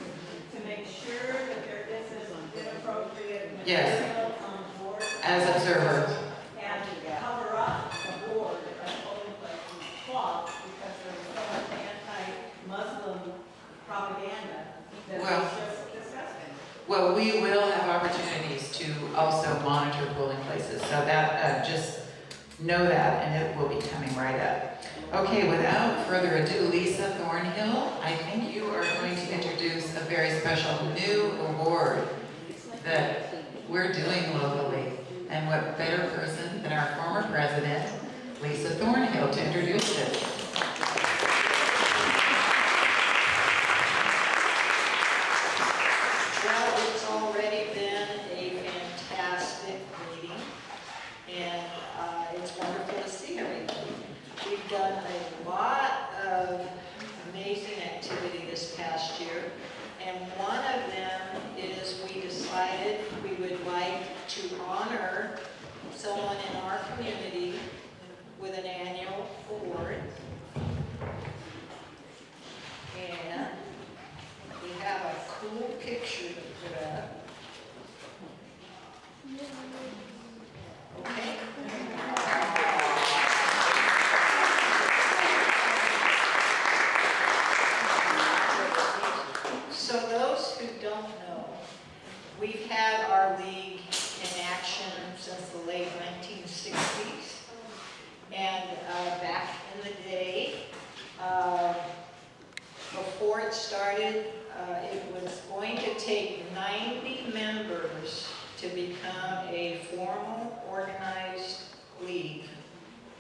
to make sure that there isn't inappropriate Yes. material on board. As observers. And cover up the board of polling places cloths because there was so much anti-Muslim propaganda that Well, was just disgusting. Well, we will have opportunities to also monitor polling places, so that, just know that, and it will be coming right up. Okay, without further ado, Lisa Thornhill, I think you are going to introduce a very special new award that we're doing locally. And what better person than our former president, Lisa Thornhill, to introduce it. Well, it's already been a fantastic meeting, and it's wonderful to see everybody. We've done a lot of amazing activity this past year, and one of them is we decided we would like to honor someone in our community with an annual award. And we have a cool picture to put up. members to become a formal organized league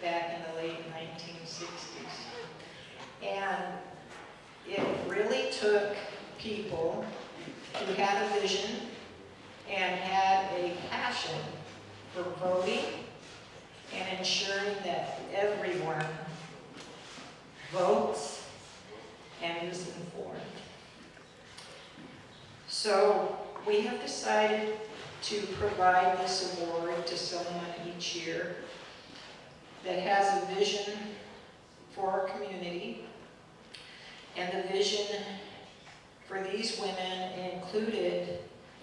back in the late 1960s. And it really took people who had a vision and had a passion for voting and ensuring that everyone votes and is informed. So we have decided to provide this award to someone each year that has a vision for our community. And the vision for these women included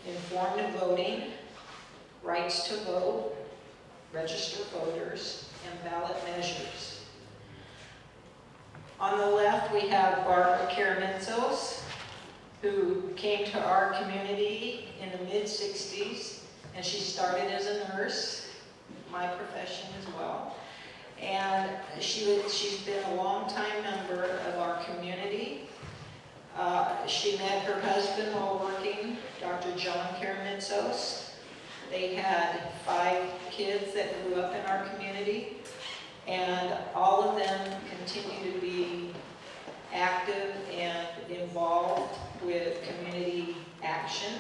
informed voting, rights to vote, register voters, and ballot measures. On the left, we have Barbara Karamintzos, who came to our community in the mid-60s, and she started as a nurse, my profession as well. And she's been a long-time member of our community. She met her husband while working, Dr. John Karamintzos. They had 5 kids that grew up in our community, and all of them continue to be active and involved with community action.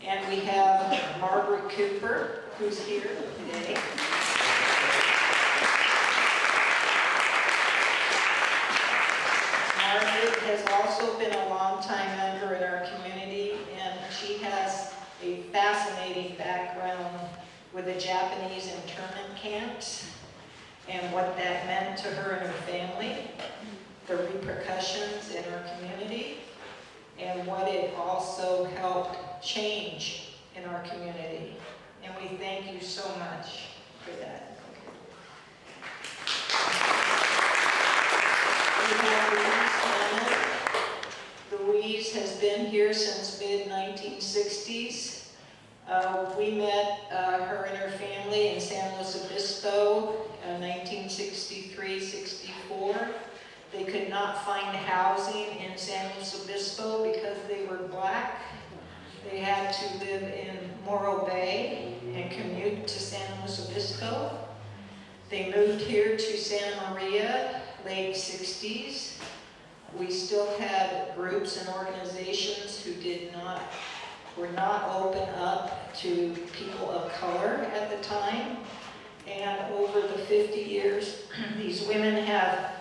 And we have Margaret Cooper, who's here today. Margaret has also been a longtime member in our community, and she has a fascinating background with the Japanese internment camps and what that meant to her and her family, the repercussions in our community, and what it also helped change in our community. And we thank you so much for that. Louise has been here since mid-1960s. We met her and her family in San Luis Obispo in 1963-64. They could not find housing in San Luis Obispo because they were black. They had to live in Morro Bay and commute to San Luis Obispo. They moved here to Santa Maria, late 60s. We still had groups and organizations who were not open up to people of color at the time. And over the 50 years, these women have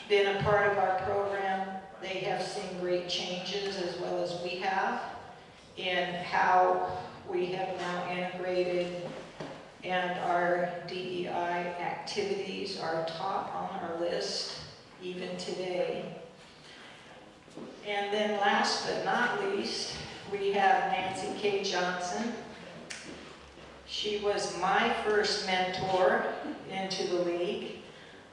been a part of our program. They have seen great changes, as well as we have, in how we have now integrated, and our DEI activities are top on our list even today. And then last but not least, we have Nancy K. Johnson. She was my first mentor into the league.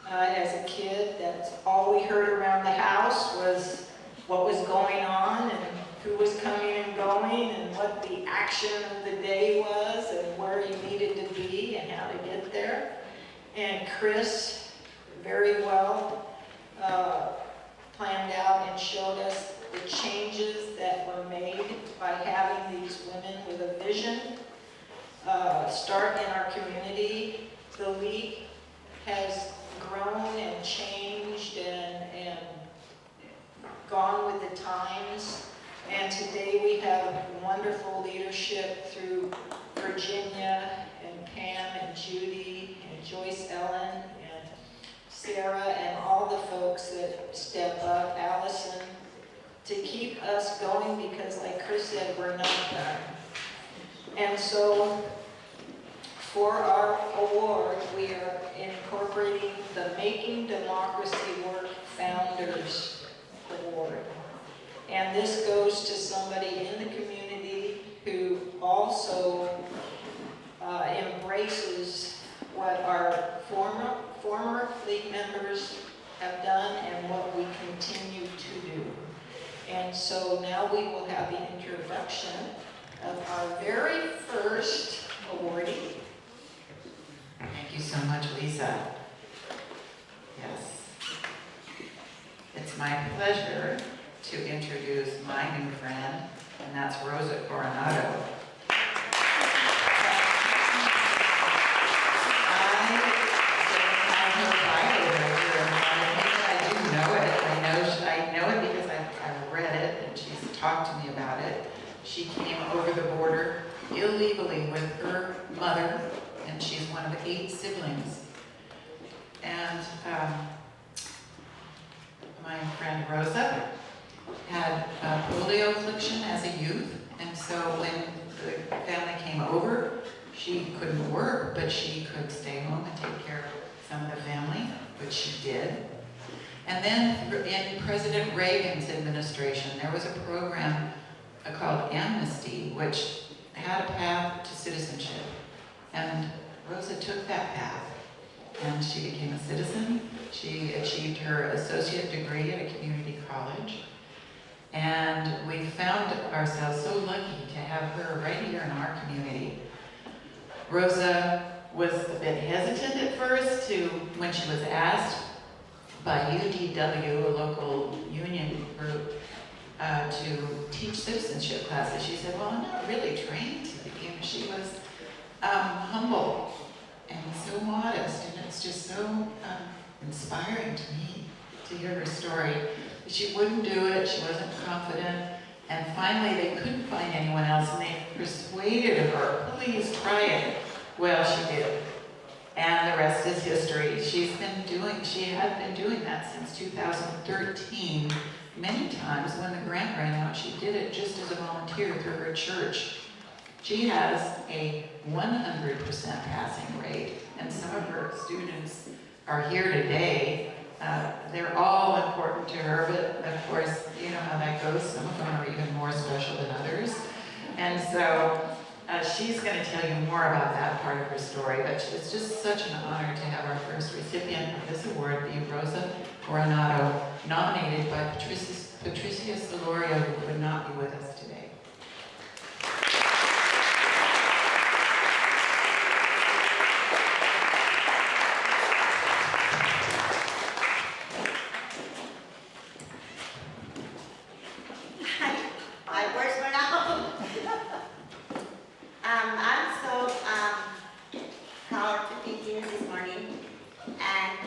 As a kid, that's all we heard around the house was what was going on and who was coming and going and what the action of the day was and where you needed to be and how to get there. And Chris very well planned out and showed us the changes that were made by having these women with a vision start in our community. The league has grown and changed and gone with the times. And today we have wonderful leadership through Virginia and Pam and Judy and Joyce Ellen and Sarah and all the folks that step up, Allison, to keep us going, because like Chris said, we're not done. And so for our award, we are incorporating the Making Democracy Work Founders Award. And this goes to somebody in the community who also embraces what our former league members have done and what we continue to do. And so now we will have the introduction of our very first awardee. Thank you so much, Lisa. Yes. It's my pleasure to introduce my new friend, and that's Rosa Coronado. illegally with her mother, and she's one of 8 siblings. And my friend Rosa had polio affliction as a youth, and so when the family came over, she couldn't work, but she could stay home and take care of some of the family, which she did. And then in President Reagan's administration, there was a program called Amnesty, which had a path to citizenship. And Rosa took that path, and she became a citizen. She achieved her associate degree at a community college. And we found ourselves so lucky to have her right here in our community. Rosa was a bit hesitant at first when she was asked by UDW, a local union group, to teach citizenship classes. She said, well, I'm not really trained. She was humble and so modest, and it's just so inspiring to me to hear her story. But she wouldn't do it, she wasn't confident, and finally they couldn't find anyone else, and they persuaded her, please try it. Well, she did. And the rest is history. She had been doing that since 2013. Many times when the grant ran out, she did it just as a volunteer through her church. She has a 100% passing rate, and some of her students are here today. They're all important to her, but of course, you know how that goes. Some of them are even more special than others. And so she's going to tell you more about that part of her story, but it's just such an honor to have our first recipient of this award be Rosa Coronado, nominated by Patricia Solorio, who could not be with us today. My words were out. I'm so proud to be here this morning. And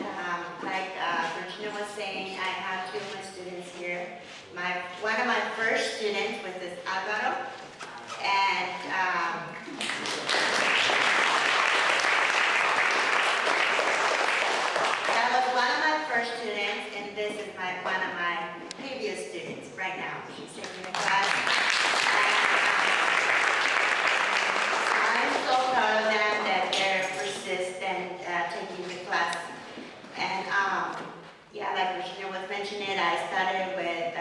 like Virginia was saying, I have 2 of my students here. One of my first students was this Alvaro. And that was one of my first students, and this is one of my previous students right now. She's taking a class. I'm so proud of them that they're persistent taking the class. And yeah, like Virginia was mentioning, I started with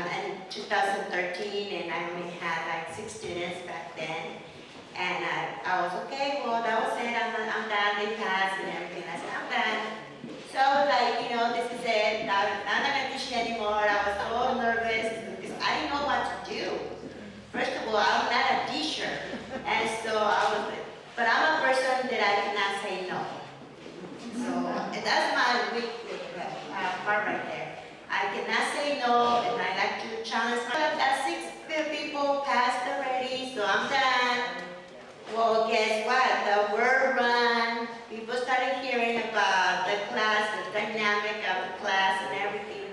in 2013, and I only had like 6 students back then. And I was okay, well, that was it, I'm done, they passed and everything. I said, I'm done. So I was like, this is it, I'm not gonna teach you anymore. I was so nervous because I didn't know what to do. First of all, I'm not a teacher. And so but I'm a person that I cannot say no. So that's my weak part right there. I cannot say no, and I like to challenge myself. 6 people passed already, so I'm done. Well, guess what? The word run. People started hearing about the class, the dynamic of the class and everything.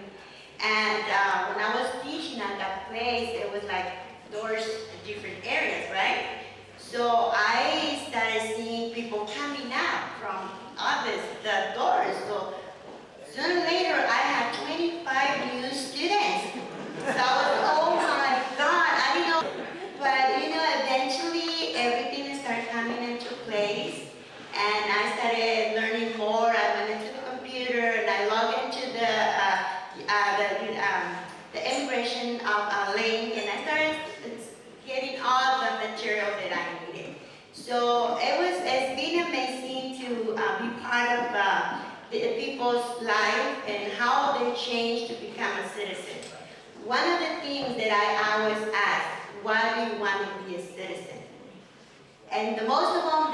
And when I was teaching at that place, it was like doors in different areas, right? So I started seeing people coming out from the doors. So sooner or later, I had 25 new students. So I was, oh my God, I didn't know. But eventually everything started coming into place. And I started learning more. I went into the computer and I logged into the immigration link, and I started getting all the material that I needed. So it's been amazing to be part of the people's life and how they change to become a citizen. One of the things that I always ask, why do you want to be a citizen? And the most of them,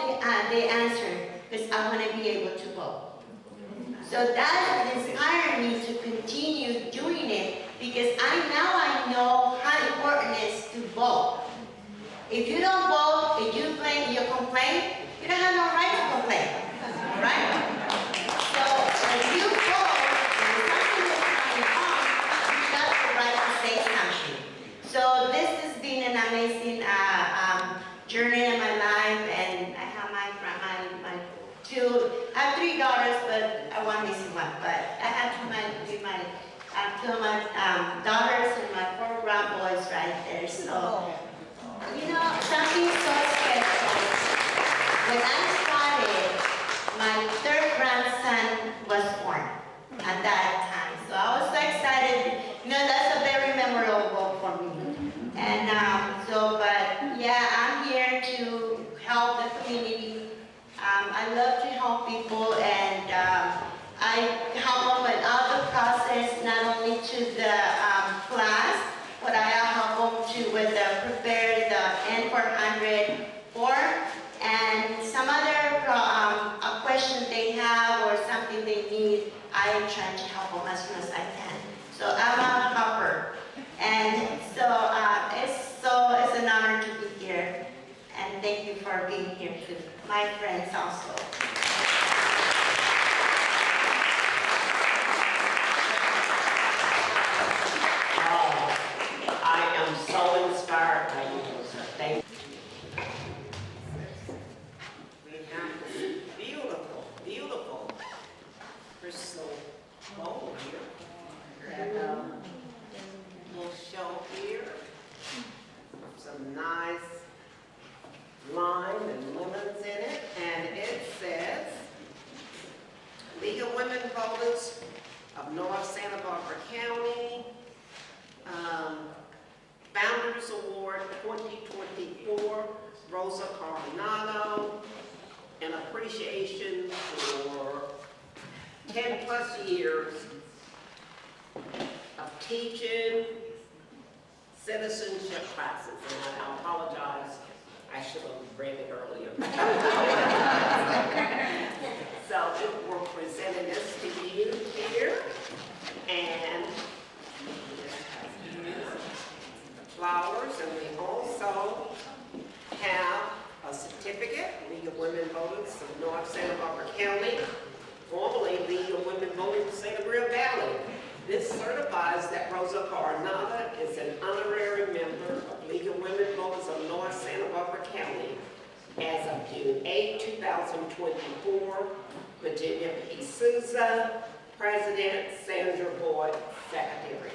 they answer, because I want to be able to vote. So that inspired me to continue doing it, because now I know how important it is to vote. If you don't vote, if you complain, you don't have no right to complain, right? So if you vote, and something is coming on, you got the right to say something. So this has been an amazing journey in my life, and I have my two, I have 3 daughters, but I want missing one, but I have two of my daughters and my 4 grand boys right there, so, you know, something so special. When I started, my 3rd grandson was born at that time, so I was so excited. You know, that's a very memorable for me. And but yeah, I'm here to help the community. I love to help people, and I help them with all the process, not only to the class, but I help them to with the prepare the N400 form and some other question they have or something they need. I am trying to help them as soon as I can. So I'm a helper, and so it's an honor to be here, and thank you for being here too, my friends also. I am so inspired by you, Rosa. Thank you. We have this beautiful, beautiful crystal bowl here. And we'll show here some nice lime and lemons in it. And it says, League of Women Voters of North Santa Barbara County, Founders Award 2024, Rosa Coronado, an appreciation for 10 plus years of teaching citizenship classes. And I apologize, I should have read it earlier. So we're presenting this to you here, and flowers, and we also have a certificate, League of Women Voters of North Santa Barbara County, formerly League of Women Voters of Santa Maria Valley. This certifies that Rosa Coronado is an honorary member of League of Women Voters of North Santa Barbara County as of June 8, 2024. Virginia P. Souza, President, Sandra Boyd, Secretary.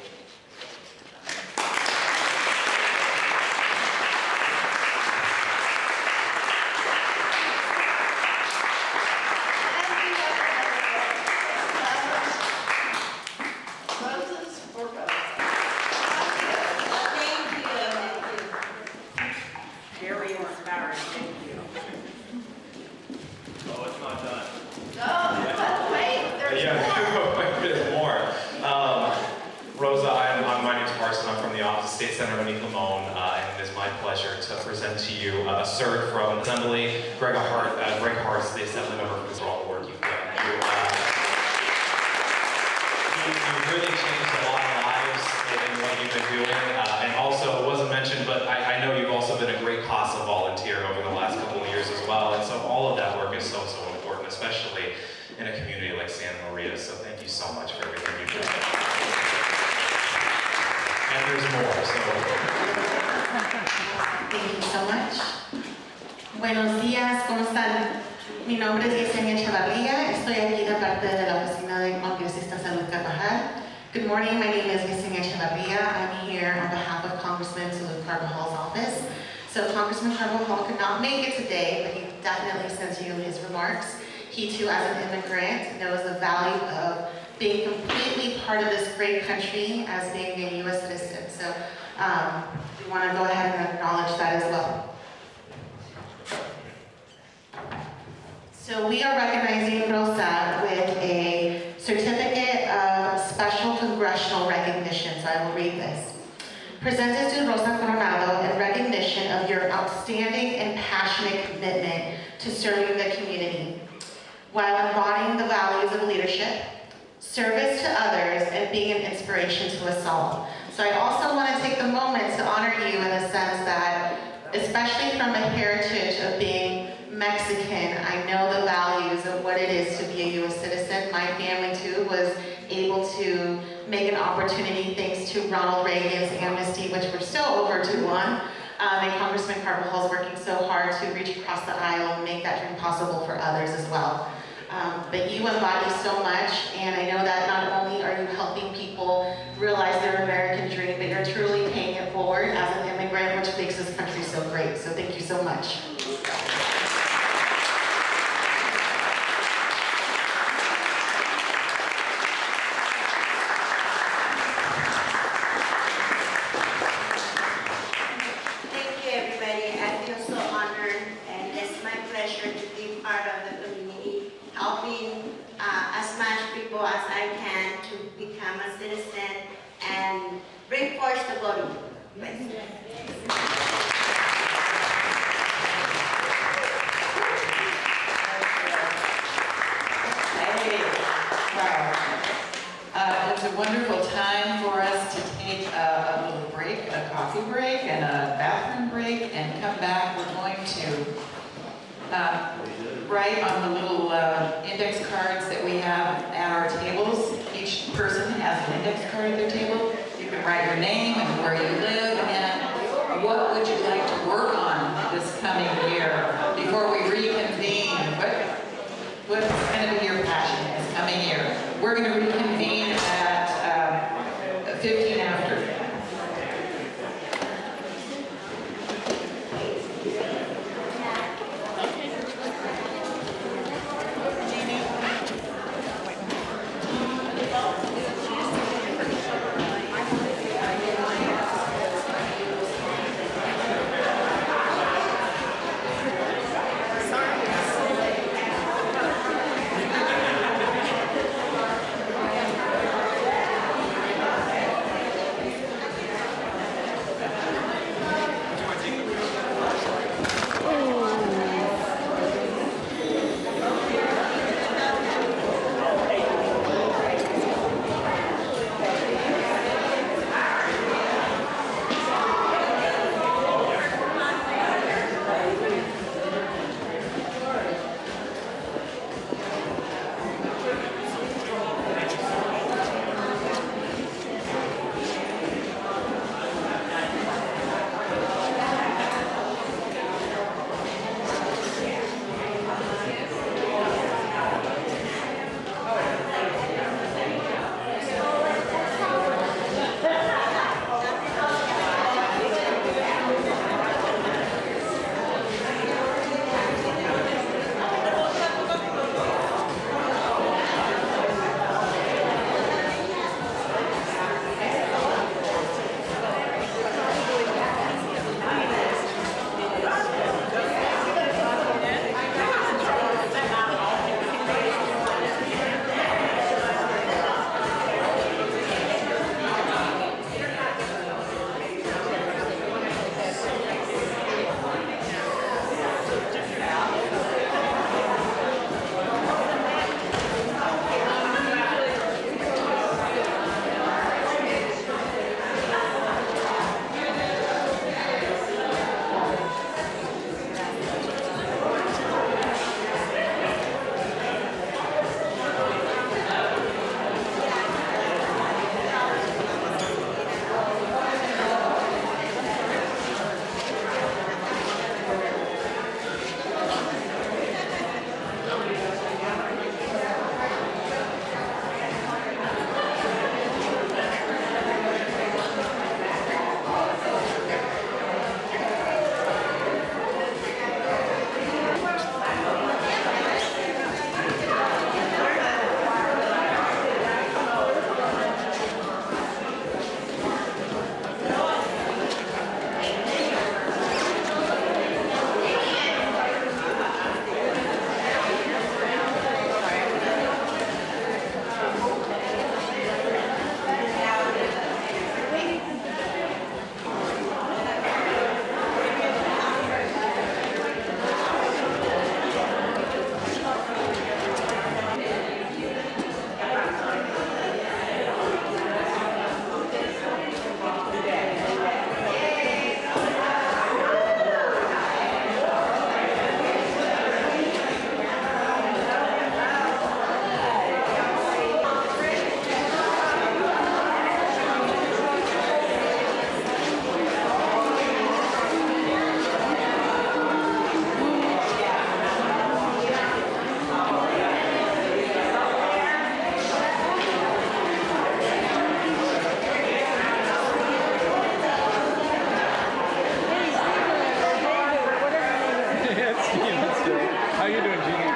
Very inspiring, thank you. Oh, it's not done. No, wait, there's There's more. Rosa, my name's Carson. I'm from the Office of State Senator Monique Lamone, and it is my pleasure to present to you a cert from Assembly. Greg Hart's the Assembly member for all the work you've done. You've really changed a lot of lives in what you've been doing, and also, it wasn't mentioned, but I know you've also been a great CASA volunteer over the last couple of years as well, and so all of that work is so important, especially in a community like Santa Maria, so thank you so much for everything you've done. And there's more, so. Thank you so much. Buenos días, ¿cómo están? Mi nombre es Yesenia Echevarría. Estoy aquí de parte de la Oficina de Congresista Salud Carvajal. Good morning, my name is Yesenia Echevarría. I'm here on behalf of Congressman Salud Carvajal's office. So Congressman Carvajal could not make it today, but he definitely sends you his remarks. He too, as an immigrant, knows the value of being completely part of this great country as being a U.S. citizen. So we want to go ahead and acknowledge that as well. So we are recognizing Rosa with a certificate of special congressional recognition. So I will read this. Presented to Rosa Coronado in recognition of your outstanding and passionate commitment to serving the community, while embodying the values of leadership, service to others, and being an inspiration to us all. So I also want to take the moment to honor you in the sense that, especially from a heritage of being Mexican, I know the values of what it is to be a U.S. citizen. My family too was able to make an opportunity thanks to Ronald Reagan's amnesty, which we're still overdue on. And Congressman Carvajal is working so hard to reach across the aisle and make that dream possible for others as well. But you embody so much, and I know that not only are you helping people realize their American dream, but you're truly paying it forward as an immigrant, which makes this country so great. So thank you so much. Thank you, everybody. I feel so honored, and it's my pleasure to be part of the community, helping as much people as I can to become a citizen and bring forth the voting. Hey, wow. It's a wonderful time for us to take a little break, a coffee break and a bathroom break, and come back. We're going to write on the little index cards that we have at our tables. Each person has an index card at their table. You can write your name and where you live and what would you like to work on this coming year before we reconvene. What's going to be your passion this coming year? We're going to reconvene at 15 after. How you doing, Jeannie?